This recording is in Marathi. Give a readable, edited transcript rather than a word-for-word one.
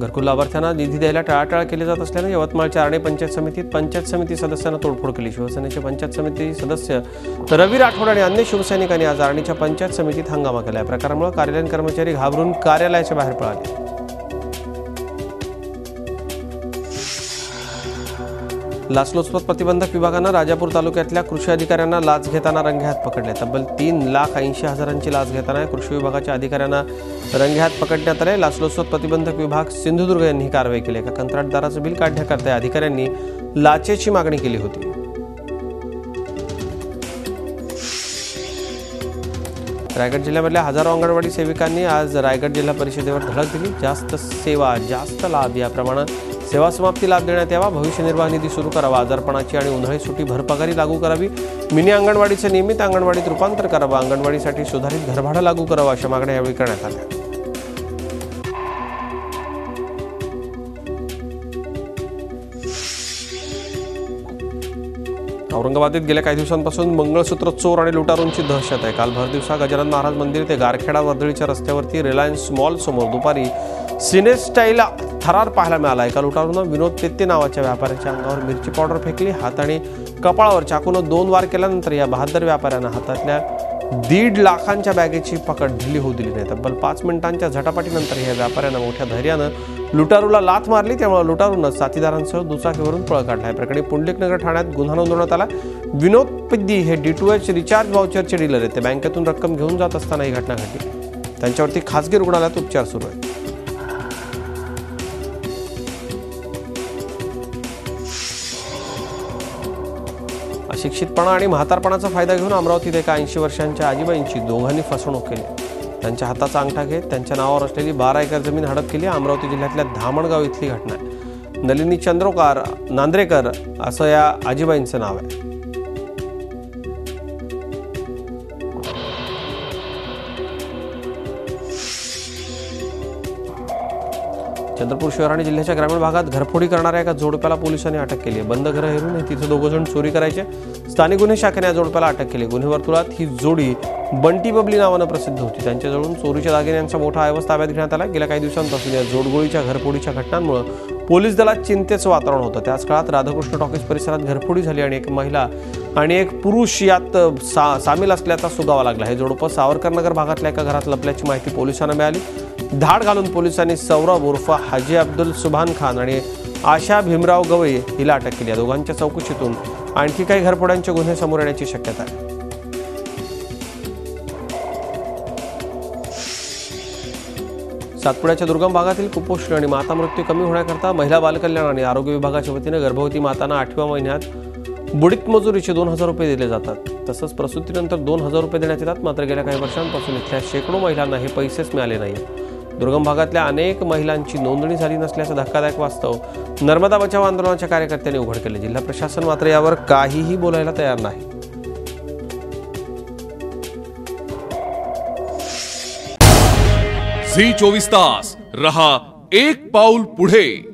घरकुल लाभार्थ्यांना निधी द्यायला टाळाटाळ केली जात असल्याने यवतमाळच्या आर्णी पंचायत समितीत पंचायत समिती सदस्यांना तोडफोड केली। शिवसेनेचे पंचायत समिती सदस्य रवी राठोड आणि अन्य शिवसैनिकांनी आज आर्णीच्या पंचायत समितीत हंगामा केला। या प्रकारामुळे कार्यालयीन कर्मचारी घाबरून कार्यालयाच्या बाहेर पळाले। लाचलुचपत प्रतिबंधक विभागानं राजापूर तालुक्यातल्या कृषी अधिकाऱ्यांना लाच घेताना रंगेहात पकडले। तब्बल 3,80,000ची लाच घेताना कृषी विभागाच्या अधिकाऱ्यांना रंगेहात पकडण्यात आले। लाचलुचपत प्रतिबंधक विभाग सिंधुदुर्ग यांनी कारवाई केली। एका कंत्राटदाराचं बिल काढण्याकरता अधिकाऱ्यांनी लाचेची मागणी केली होती। रायगड जिल्ह्यामधल्या हजारो अंगणवाडी सेविकांनी आज रायगड जिल्हा परिषदेवर धडक दिली। जास्त सेवा जास्त लाभ याप्रमाणे सेवा समाप्ती लाभ देण्यात यावा, भविष्य निर्वाह निधी सुरू करावा, आजारपणाची आणि उन्हाळी सुट्टी भरपगारी लागू करावी, मिनी अंगणवाडीचे नियमित अंगणवाडीत रूपांतर करावं, अंगणवाडीसाठी सुधारित घरभाडं लागू करावं अशा मागण्या यावेळी करण्यात आल्या। औरंगाबादेत गेल्या काही दिवसांपासून मंगळसूत्र चोर आणि लुटारूंची दहशत आहे। काल भरदिवसा गजानन महाराज मंदिर ते गारखेडा वर्दळीच्या रस्त्यावरती रिलायन्स मॉल समोर दुपारी सिनेस्टाईल थरार पाहायला मिळाला। एका लुटारूनं विनोद पेत्ते नावाच्या व्यापाऱ्याच्या अंगावर मिरची पावडर फेकली। हात आणि कपाळावर चाकूनं 2 वार केल्यानंतर या बहादर व्यापाऱ्यानं हातातल्या 1.5 लाखांच्या बॅगेची पकड ढिली होऊ दिली नाही। तब्बल 5 मिनिटांच्या झटापटीनंतर या व्यापाऱ्यानं मोठ्या धैर्यानं लुटारूला लाथ मारली। त्यामुळे लुटारूनं साथीदारांसह दुचाकीवरून पळ काढला। या प्रकरणी पुंडलिकनगर ठाण्यात गुन्हा नोंदवण्यात आला। विनोद पेद्दी हे D2H रिचार्ज व्हाउचरचे डीलर आहेत। ते बँकेतून रक्कम घेऊन जात असताना ही घटना घडली। त्यांच्यावरती खासगी रुग्णालयात उपचार सुरू आहेत। अशिक्षितपणा आणि म्हातारपणाचा फायदा घेऊन अमरावतीत एका 80 वर्षांच्या आजीबाईंची दोघांनी फसवणूक केली। त्यांच्या हाताचा अंगठा घेत त्यांच्या नावावर असलेली 12 एकर जमीन हडप केली। अमरावती जिल्ह्यातल्या धामणगाव इथली घटना आहे। नलिनी चंद्रकार नांद्रेकर असं या आजीबाईंचं नाव आहे। चंद्रपूर शहर आणि जिल्ह्याच्या ग्रामीण भागात घरफोडी करणाऱ्या एका जोडप्याला पोलिसांनी अटक केली आहे। बंद घरं हेरून तिथे 2 जण चोरी करायचे। स्थानिक गुन्हे शाखेने या जोडप्याला अटक केली। गुन्हे वर्तुळात ही जोडी बंटी बबली नावानं प्रसिद्ध होती। त्यांच्याजवळून चोरीच्या दागिन्यांचा मोठा ऐवज ताब्यात घेण्यात आला। गेल्या काही दिवसांपासून या जोडगोळीच्या घरफोडीच्या घटनांमुळे पोलीस दलात चिंतेचं वातावरण होतं। त्याच काळात राधाकृष्ण टॉकीज परिसरात घरफोडी झाली आणि एक महिला आणि एक पुरुष यात सामील असल्याचा सुगावा लागला। हे जोडपं सावरकरनगर भागातल्या एका घरात लपल्याची माहिती पोलिसांना मिळाली। धाड घालून पोलिसांनी सौरभ उर्फ हाजी अब्दुल सुभान खान आणि आशा भीमराव गवई हिला अटक केली। या दोघांच्या चौकशीतून आणखी काही घरफोड्यांचे गुन्हे समोर येण्याची शक्यता आहे। सातपुड्याच्या दुर्गम भागातील कुपोषण आणि माता मृत्यू कमी होण्याकरता महिला बालकल्याण आणि आरोग्य विभागाच्या वतीने गर्भवती मातांना 8व्या महिन्यात बुडीत मजुरीचे 2,000 रुपये दिले जातात। तसंच प्रसूतीनंतर 2,000 रुपये देण्यात येतात। मात्र गेल्या काही वर्षांपासून इथल्या शेकडो महिलांना हे पैसेच मिळाले नाही। दुर्गम भागातल्या अनेक महिलांची नोंदणी झाली नसल्याचं धक्कादायक वास्तव नर्मदा बचाव आंदोलनाच्या कार्यकर्त्यांनी उघड केले। जिल्हा प्रशासन मात्र यावर काहीही बोलायला तयार नाही। झी 24 तास रहा एक पाऊल पुढे।